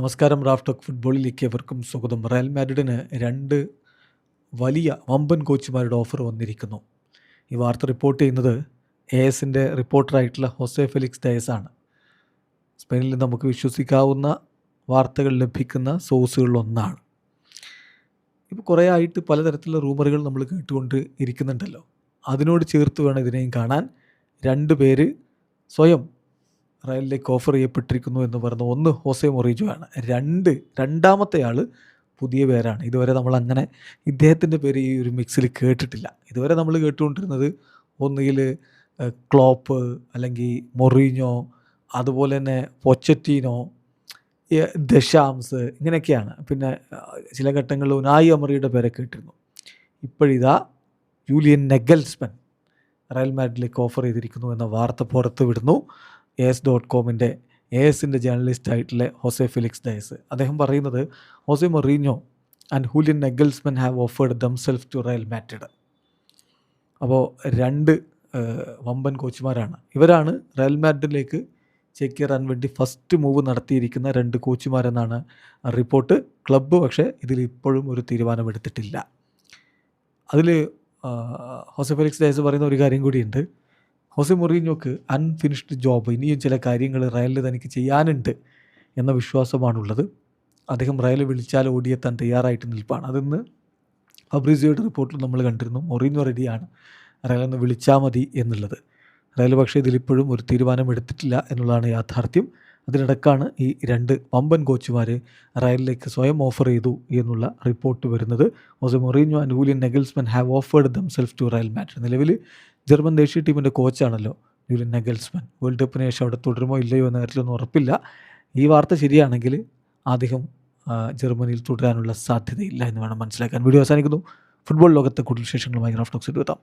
നമസ്കാരം. Raf talk ഫുട്ബോളിലേക്ക് എവർക്കും സ്വാഗതം. റയൽ മാഡ്രിഡിന് 2 വലിയ വമ്പൻ കോച്ചുമാരുടെ ഓഫർ വന്നിരിക്കുന്നു. ഈ വാർത്ത റിപ്പോർട്ട് ചെയ്യുന്നത് ASൻ്റെ റിപ്പോർട്ടറായിട്ടുള്ള ഹോസെ ഫെലിക്സ് ഡയസ് ആണ്. സ്പെയിനിൽ നിന്ന് നമുക്ക് വിശ്വസിക്കാവുന്ന വാർത്തകൾ ലഭിക്കുന്ന സോഴ്സുകളിലൊന്നാണ്. ഇപ്പോൾ കുറേ ആയിട്ട് പലതരത്തിലുള്ള റൂമറുകൾ നമ്മൾ കേട്ടുകൊണ്ട് ഇരിക്കുന്നുണ്ടല്ലോ. അതിനോട് ചേർത്ത് വേണം ഇതിനെയും കാണാൻ. 2 പേര് സ്വയം റയലിലേക്ക് ഓഫർ ചെയ്യപ്പെട്ടിരിക്കുന്നു എന്ന് പറഞ്ഞു. ഒന്ന് ഹോസെ മൊറീഞ്ഞോ ആണ്. രണ്ടാമത്തെ ആൾ പുതിയ പേരാണ്. ഇതുവരെ നമ്മളങ്ങനെ ഇദ്ദേഹത്തിൻ്റെ പേര് ഈ ഒരു മിക്സിൽ കേട്ടിട്ടില്ല. ഇതുവരെ നമ്മൾ കേട്ടുകൊണ്ടിരുന്നത് ഒന്നുകിൽ ക്ലോപ്പ്, അല്ലെങ്കിൽ മൊറീഞ്ഞോ, അതുപോലെ തന്നെ പൊച്ചറ്റീനോ, ദശാംസ്, ഇങ്ങനെയൊക്കെയാണ്. പിന്നെ ചില ഘട്ടങ്ങളിൽ ഉനായി എമറിയുടെ പേരെ കേട്ടിരുന്നു. ഇപ്പോഴിതാ ജൂലിയൻ നെഗൽസ്മൻ റയൽ മാഡ്രിഡിലേക്ക് ഓഫർ ചെയ്തിരിക്കുന്നു എന്ന വാർത്ത പുറത്ത് വിടുന്നു. ASൻ്റെ ജേർണലിസ്റ്റ് ആയിട്ടുള്ള ഹോസെ ഫെലിക്സ് ഡയസ്. അദ്ദേഹം പറയുന്നത് Jose Mourinho and Julian Nagelsmann have offered themself to Real Madrid. അപ്പോൾ 2 വമ്പൻ കോച്ചുമാരാണ്. ഇവരാണ് റയൽ മാഡ്രിഡിലേക്ക് ചേക്കേറാൻ വേണ്ടി ഫസ്റ്റ് മൂവ് നടത്തിയിരിക്കുന്ന 2 കോച്ചുമാരെന്നാണ് റിപ്പോർട്ട്. ക്ലബ്ബ് പക്ഷേ ഇതിൽ ഇപ്പോഴും ഒരു തീരുമാനമെടുത്തിട്ടില്ല. അതിൽ ഹോസെ ഫെലിക്സ് ഡയസ് പറയുന്ന ഒരു കാര്യം കൂടിയുണ്ട്. ഹോസെ മൊറീഞ്ഞോക്ക് അൺഫിനിഷ്ഡ് ജോബ്, ഇനിയും ചില കാര്യങ്ങൾ റയലിൽ തനിക്ക് ചെയ്യാനുണ്ട് എന്ന വിശ്വാസമാണുള്ളത്. അദ്ദേഹം റയൽ വിളിച്ചാൽ ഓടിയെത്താൻ തയ്യാറായിട്ട് നിൽപ്പാണ്. അതിന്ന് ഫബ്രീസിയോയുടെ റിപ്പോർട്ടിൽ നമ്മൾ കണ്ടിരുന്നു. മൊറീഞ്ഞോ റെഡിയാണ്, റയലൊന്ന് വിളിച്ചാൽ മതി എന്നുള്ളത്. റയൽ പക്ഷേ ഇതിലിപ്പോഴും ഒരു തീരുമാനം എടുത്തിട്ടില്ല എന്നുള്ളതാണ് യാഥാർത്ഥ്യം. അതിനിടക്കാണ് ഈ 2 വമ്പൻ കോച്ചുമാർ റയലിലേക്ക് സ്വയം ഓഫർ ചെയ്തു എന്നുള്ള റിപ്പോർട്ട് വരുന്നത്. Jose Mourinho and Julian Nagelsmann have offered themself to Real Madrid. നിലവിൽ ജർമ്മൻ ദേശീയ ടീമിൻ്റെ കോച്ചാണല്ലോ ജൂലിയൻ നെഗൽസ്മൻ. വേൾഡ് കപ്പിന് ശേഷം അവിടെ തുടരുമോ ഇല്ലയോ എന്ന കാര്യത്തിലൊന്നും ഉറപ്പില്ല. ഈ വാർത്ത ശരിയാണെങ്കിൽ അദ്ദേഹം ജർമ്മനിയിൽ തുടരാനുള്ള സാധ്യതയില്ല എന്ന് വേണം മനസ്സിലാക്കാൻ. വീഡിയോ അവസാനിക്കുന്നു. ഫുട്ബോൾ ലോകത്തെ കൂടുതൽ വിശേഷങ്ങളുമായി റാഫ് ടോക്സിൽ എത്താം.